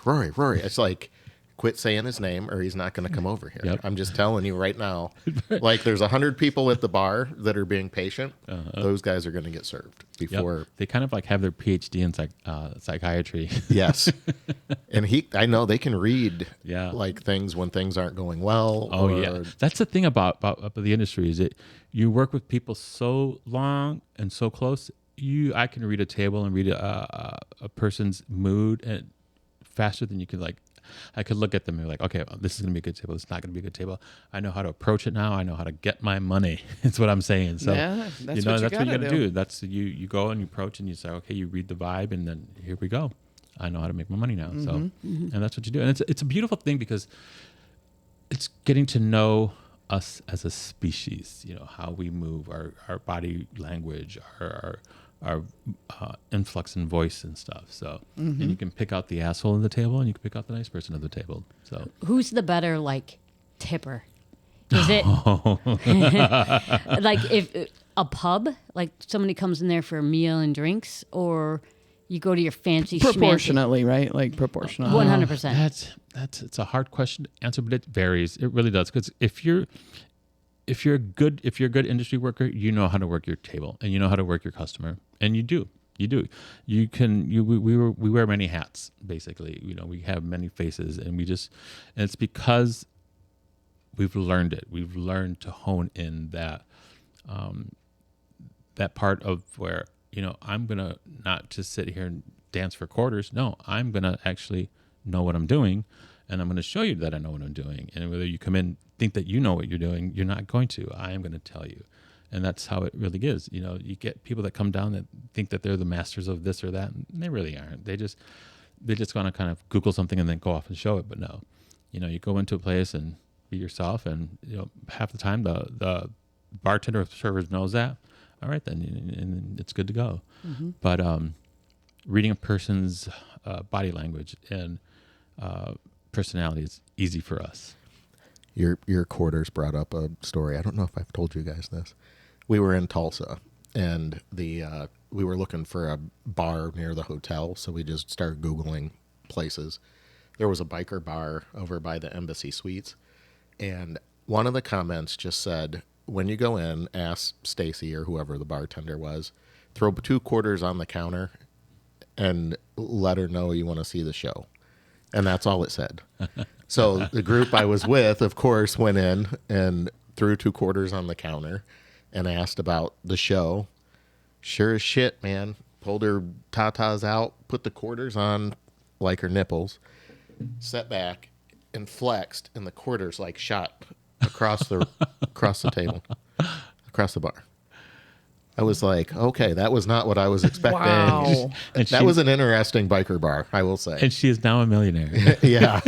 It's like, quit saying his name or he's not going to come over here. Yep. I'm just telling you right now. Like there's 100 people at the bar that are being patient. Those guys are going to get served Yep. before. They kind of like have their PhD in psychiatry. Yes. And I know they can read Yeah. like things when things aren't going well. Oh or, yeah, that's the thing about the industry is that you work with people so long and so close. I can read a table and read a person's mood and faster than you could like. I could look at them and be like, okay, well, this is gonna be a good table. This is not gonna be a good table. I know how to approach it now. I know how to get my money. It's what I'm saying. So Yeah, that's what you that's what you gotta gotta do. do. That's you go and you approach and you say, okay, you read the vibe and then here we go. I know how to make my money now. So and that's what you do. And it's a beautiful thing because it's getting to know us as a species, how we move, our body language, our influx in voice and stuff. So, and you can pick out the asshole at the table and you can pick out the nice person at the table. So, Who's the better, like, tipper? Is it like if a pub, like somebody comes in there for a meal and drinks, or you go to your fancy Proportionately, right? Like proportionally. 100%. it's a hard question to answer, but it varies. It really does. Because if you're a good industry worker, you know how to work your table and you know how to work your customer, and you do. We wear many hats, basically. We have many faces, and it's because we've learned it. We've learned to hone in that that part of where, I'm going to not just sit here and dance for quarters. No, I'm going to actually know what I'm doing, and I'm going to show you that I know what I'm doing. And whether you come in, think that you know what you're doing, you're not going to. I am going to tell you. And that's how it really is. You get people that come down that think that they're the masters of this or that, and they really aren't. They just want to kind of Google something and then go off and show it. But no, you go into a place and be yourself, and half the time the bartender or server knows that. All right, then, and it's good to go. Mm-hmm. But reading a person's body language and personality is easy for us. Your quarters brought up a story. I don't know if I've told you guys this. We were in Tulsa, and we were looking for a bar near the hotel, so we just started Googling places. There was a biker bar over by the Embassy Suites, and one of the comments just said, when you go in, ask Stacy or whoever the bartender was, throw 2 quarters on the counter and let her know you want to see the show. And that's all it said. So the group I was with, of course, went in and threw 2 quarters on the counter and asked about the show. Sure as shit, man. Pulled her tatas out, put the quarters on like her nipples, sat back and flexed, and the quarters like shot across the table, across the bar. I was like, okay, that was not what I was expecting. Wow. And That was an interesting biker bar, I will say. And she is now a millionaire. Yeah.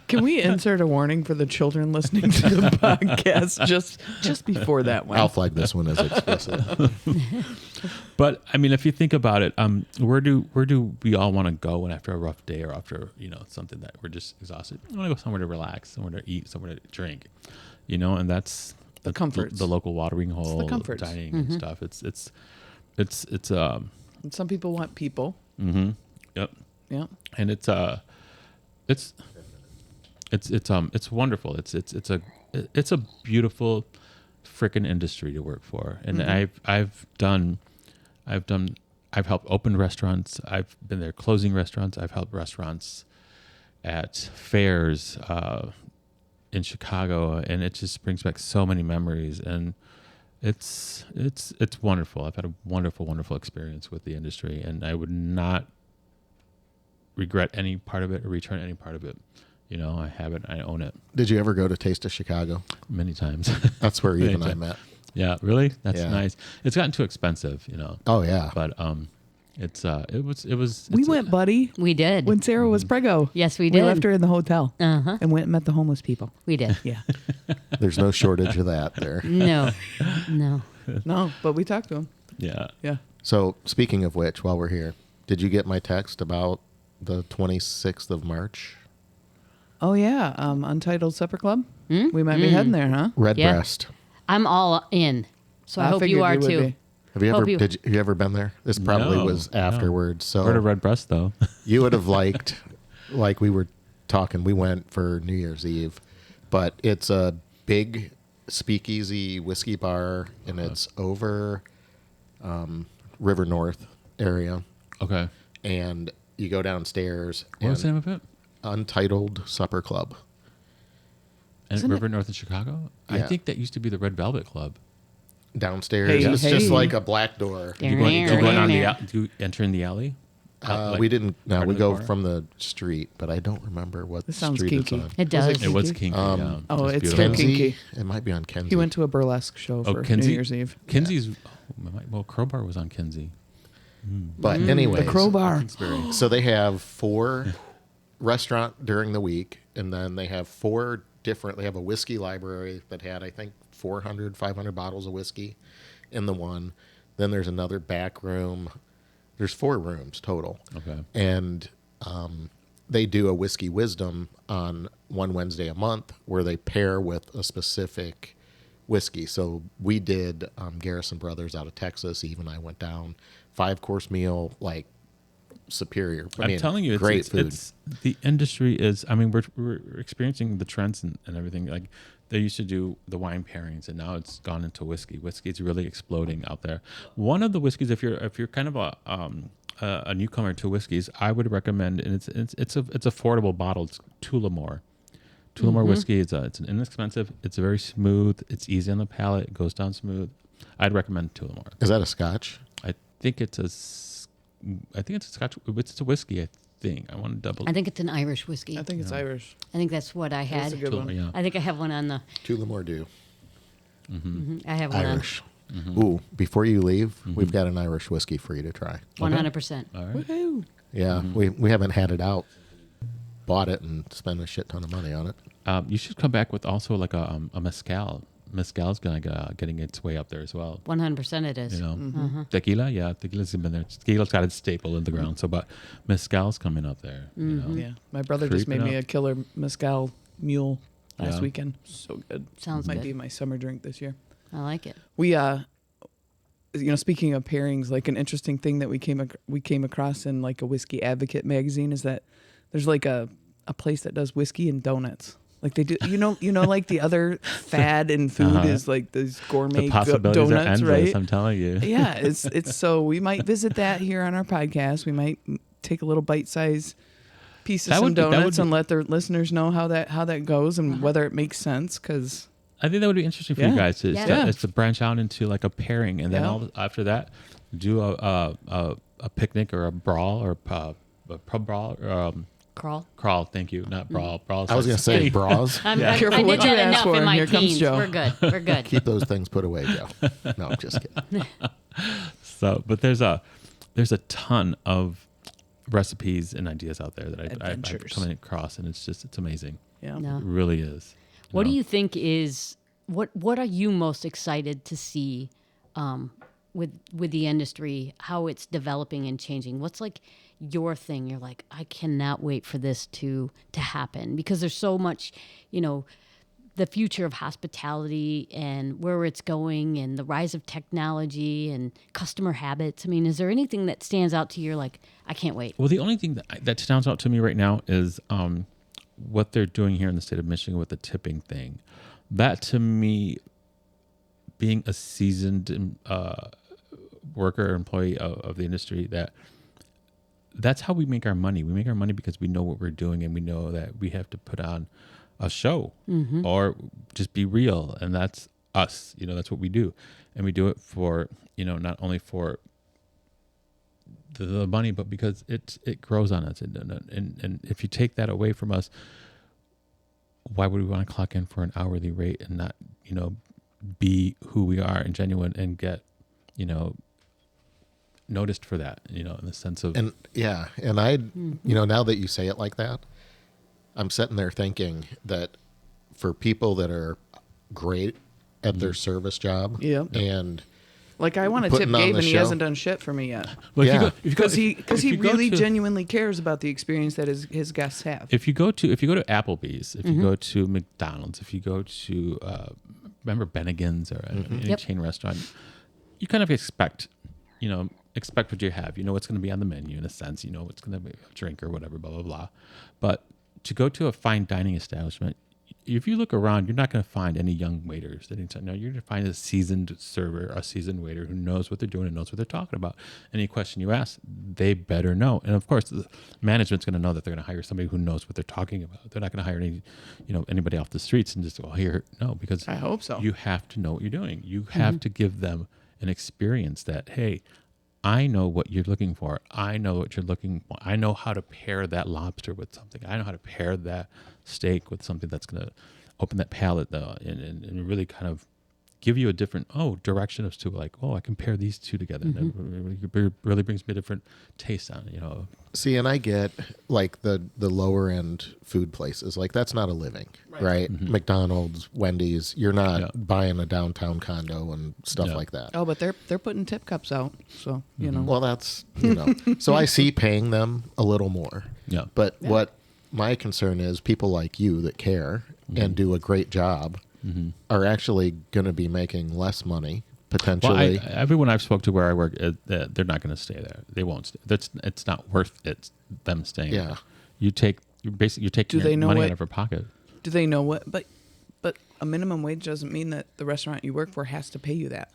Can we insert a warning for the children listening to the podcast just before that one? I'll flag this one as explicit. But I mean, if you think about it, where do we all want to go after a rough day or after something that we're just exhausted? We want to go somewhere to relax, somewhere to eat, somewhere to drink, and that's The comforts. the local watering hole, the comforts. dining Mm-hmm. and stuff. It's And some people want people. yep. Yeah. And it's wonderful. It's a beautiful freaking industry to work for. And I've helped open restaurants. I've been there closing restaurants. I've helped restaurants at fairs in Chicago, and it just brings back so many memories. And it's wonderful. I've had a wonderful experience with the industry, and I would not regret any part of it or return any part of it. I have it. I own it. Did you ever go to Taste of Chicago? Many times. That's where Eve and I met. Yeah, really? That's Yeah. nice. It's gotten too expensive, Oh, yeah. but it was. We went, buddy, We did. when Sarah was preggo. Yes, we We did. left her in the hotel Uh-huh. and went and met the homeless people. We did. Yeah. There's no shortage of that there. No. No, but we talked to him. Yeah. Yeah. So, speaking of which, while we're here, did you get my text about the 26th of March? Oh, yeah. Untitled Supper Club. Hmm? We might be heading there, huh? Redbreast. I'm all in. So I hope figured you are would too. be. Have you Hope ever you- did you ever been there? This probably No, was no. afterwards. So Heard of Redbreast though. you would have liked, like we were talking, we went for New Year's Eve, but it's a big speakeasy whiskey bar, and it's over River North area, Okay. and you go downstairs. What was the and name of it? Untitled Supper Club. And Isn't River North in Chicago. I Yeah. think that used to be the Red Velvet Club. Downstairs, Hey, it's just hey. like a black door. There. You go in on the Yeah. do you enter in the alley? Like We didn't. No, part we of the go corner? from the street, but I don't remember what This sounds street kinky. it's on. It does. It was kinky. yeah. oh, It was it's beautiful. kinky. Kenzie. It might be on Kenzie. He went to a burlesque show for Kinsey? New Year's Eve. Kinsey's. Well, Crowbar was on Kinsey. But anyways, The Crowbar. so they have 4 restaurant during the week, and then they have 4 different. They have a whiskey library that had, I think, 400, 500 bottles of whiskey in the one. Then there's another back room. There's 4 rooms total. Okay. And they do a whiskey wisdom on one Wednesday a month where they pair with a specific whiskey. So we did Garrison Brothers out of Texas. Eve and I went down, 5-course meal, like superior. I mean, I'm telling you, great it's food. the industry is. I mean, we're experiencing the trends and everything. Like they used to do the wine pairings, and now it's gone into whiskey. Whiskey's really exploding out there. One of the whiskeys, if you're kind of a newcomer to whiskeys, I would recommend, and it's affordable bottle. It's Tullamore. Tullamore whiskey. It's an inexpensive. It's very smooth. It's easy on the palate. It goes down smooth. I'd recommend Tullamore. Is that a Scotch? I think it's a Scotch. It's a whiskey. I think I want to double. I think it's an Irish whiskey. I think it's Irish. I think that's what I That's had. a good one. Yeah. I think I have one on the. Tullamore Dew. I have one Irish. Ooh, before you leave, we've got an Irish whiskey for you to try. on 100%. All right. Woohoo. Yeah, we haven't had it out. Bought it and spent a shit ton of money on it. You should come back with also like a mezcal. Mezcal's getting its way up there as well. 100% it is. You know, tequila, tequila's been there. Tequila's got its staple in the ground. So, but mezcal's coming up there. You know, Yeah, my brother just made Creeping me up. a killer mezcal mule last Yeah. weekend. So good. Sounds Might good. be my summer drink this year. I like it. We speaking of pairings, like an interesting thing that we came across in like a Whiskey Advocate magazine is that there's like a place that does whiskey and donuts. Like they do, like the other fad in food is like these gourmet the possibilities are donuts, endless. right? I'm telling you. Yeah, it's so we might visit that here on our podcast. We might take a little bite-sized piece of That some would be- that donuts would and be- let their listeners know how that goes and whether it makes sense. Because I think that would be interesting for Yeah. you guys to, Yeah. is to branch out into like a pairing, and then Yeah. after that, do a picnic or a brawl or a pub brawl. Crawl, thank you, not brawl. Brawl. I was going to say bras. Careful I what did you that ask enough for. in my Here comes teens. Joe. We're good. We're good. Keep those things put away, Joe. No, I'm just kidding. So, but there's a ton of recipes and ideas out there that I've Adventures. come across, and it's amazing. yeah, No. It really is. What do know? you think is what are you most excited to see with the industry, how it's developing and changing? What's like your thing? You're like, I cannot wait for this to happen, because there's so much, the future of hospitality and where it's going and the rise of technology and customer habits. I mean, is there anything that stands out to you? You're like, I can't wait. Well, the only thing that stands out to me right now is what they're doing here in the state of Michigan with the tipping thing. That, to me, being a seasoned worker or employee of the industry, that's how we make our money. We make our money because we know what we're doing, and we know that we have to put on a show or just be real, and that's us. That's what we do, and we do it for not only for the money, but because it grows on us, and if you take that away from us, why would we want to clock in for an hourly rate and not be who we are and genuine and get noticed for that, in the sense of And yeah, and I, now that you say it like that, I'm sitting there thinking that for people that are great at their service job, Yeah. and like I want to Putting tip on Gabe, the and he show. hasn't done shit for me yet. well, Yeah. Because he you go really to- genuinely cares about the experience that his guests have. If you go to Applebee's, if you go to McDonald's, if you go to remember Bennigan's or any Yep. chain restaurant, you kind of expect what you have. You know what's going to be on the menu in a sense. You know what's going to be a drink or whatever, blah blah blah. But to go to a fine dining establishment, if you look around, you're not going to find any young waiters. You're going to find a seasoned server, a seasoned waiter who knows what they're doing and knows what they're talking about. Any question you ask, they better know. And of course, the management's going to know that they're going to hire somebody who knows what they're talking about. They're not going to hire anybody off the streets and just go here. No, because I hope so. You have to know what you're doing. You have to give them an experience that, hey, I know what you're looking for. I know what you're looking for. I know how to pair that lobster with something. I know how to pair that steak with something that's going to open that palate, though, and really kind of give you a different direction as to like, I can pair these two together. And it really brings me a different taste on it. see, and I get like the lower end food places, like that's not a living, right? McDonald's, Wendy's, you're not buying a downtown condo and stuff Yeah. like that. Oh, but they're putting tip cups out, so Well, that's so I see paying them a little more. Yeah. But what my concern is, people like you that care and do a great job are actually going to be making less money potentially. Well, everyone I've spoke to where I work, they're not going to stay there. They won't stay. It's not worth it them staying. Yeah. There. You're taking Do they your know money what- out of her pocket. Do they know what? But a minimum wage doesn't mean that the restaurant you work for has to pay you that.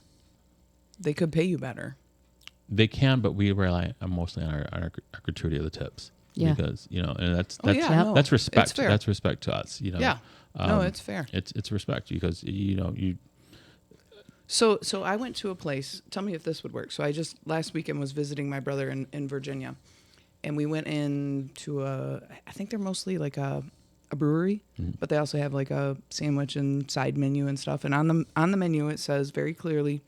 They could pay you better. They can, but we rely mostly on our gratuity of the tips. Yeah. Because and that's Oh, yeah, no, that's respect. it's fair. That's respect to us. Yeah. No, it's fair. It's respect because So I went to a place. Tell me if this would work. So I just last weekend was visiting my brother in Virginia, and we went into I think they're mostly like a brewery, but they also have like a sandwich and side menu and stuff. And on the menu it says very clearly,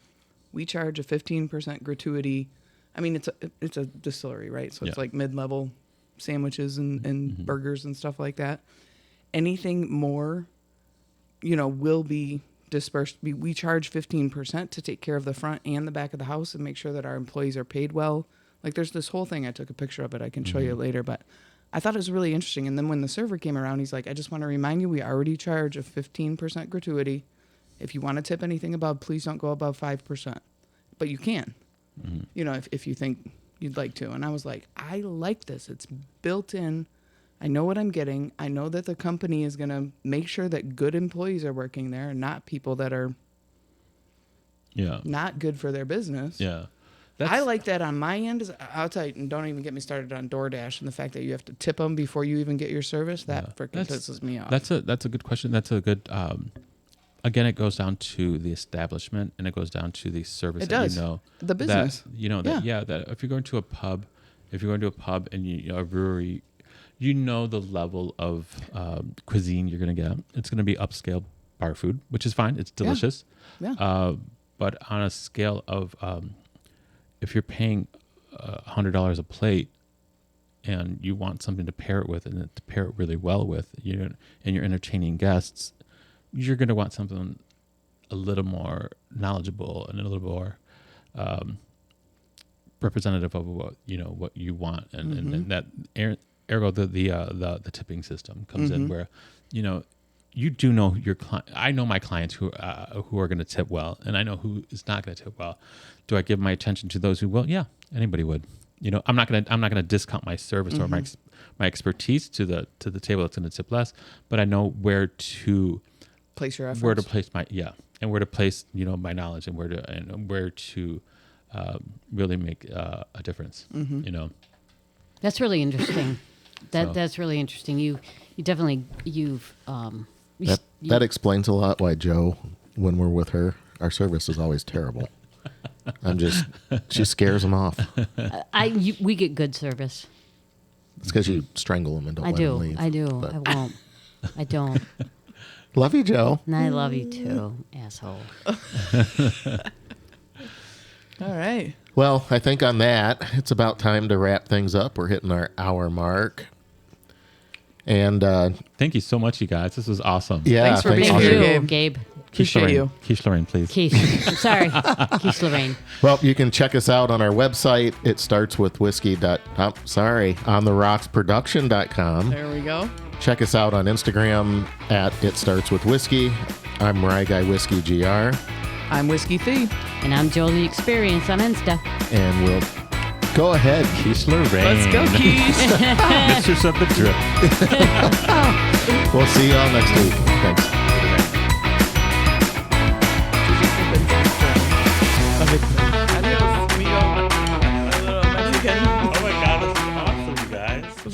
we charge a 15% gratuity. I mean, it's a distillery, right? So it's like mid-level sandwiches and burgers and stuff like that. Anything more, will be dispersed. We charge 15% to take care of the front and the back of the house and make sure that our employees are paid well. Like there's this whole thing. I took a picture of it. I can show you later, but I thought it was really interesting. And then when the server came around, he's like, I just want to remind you, we already charge a 15% gratuity. If you want to tip anything above, please don't go above 5%. But you can, if you think you'd like to. And I was like, I like this. It's built in. I know what I'm getting. I know that the company is going to make sure that good employees are working there, not people that are not good for their business. Yeah. I like that on my end. I'll tell you, and don't even get me started on DoorDash and the fact that you have to tip them before you even get your service. That freaking pisses me off. That's a good question. That's a good. Again, it goes down to the establishment, and it goes down to the service. It does. The business. That if you're going to a pub, and a brewery, the level of cuisine you're going to get. It's going to be upscale bar food, which is fine. It's delicious. Yeah. But on a scale of if you're paying $100 a plate and you want something to pair it with and to pair it really well with, and you're entertaining guests, you're going to want something a little more knowledgeable and a little more representative of what you want, and that ergo the tipping system comes in where you do know your client. I know my clients who are going to tip well, and I know who is not going to tip well. Do I give my attention to those who will? Yeah, anybody would. I'm not gonna discount my service or my expertise to the table that's going to tip less, but I know where to place your efforts. Where to place and where to place my knowledge, and where to really make a difference. That's really interesting. That's really interesting. You definitely that explains a lot why Joe, when we're with her, our service is always terrible. She scares them off. We get good service. It's because you strangle them and don't let them leave. I do. But. I won't. I don't. Love you, Joe. And I love you too, asshole. All right. Well, I think on that, it's about time to wrap things up. We're hitting our hour mark. And thank you so much, you guys. This was awesome. Yeah, thanks for being here, Gabe. Appreciate you. Quiche Lorraine, please. Quiche. I'm sorry. Quiche Lorraine. Well, you can check us out on our website. It starts with ontherrocksproduction.com. There we go. Check us out on Instagram at It Starts With Whiskey. I'm Rye Guy Whiskey GR. I'm Whiskey Thee. And I'm Jolie Experience on Insta. And we'll go ahead. Quiche Lorraine. Let's go, Quiche. Mistress of the Drip. We'll see you all next week. Thanks.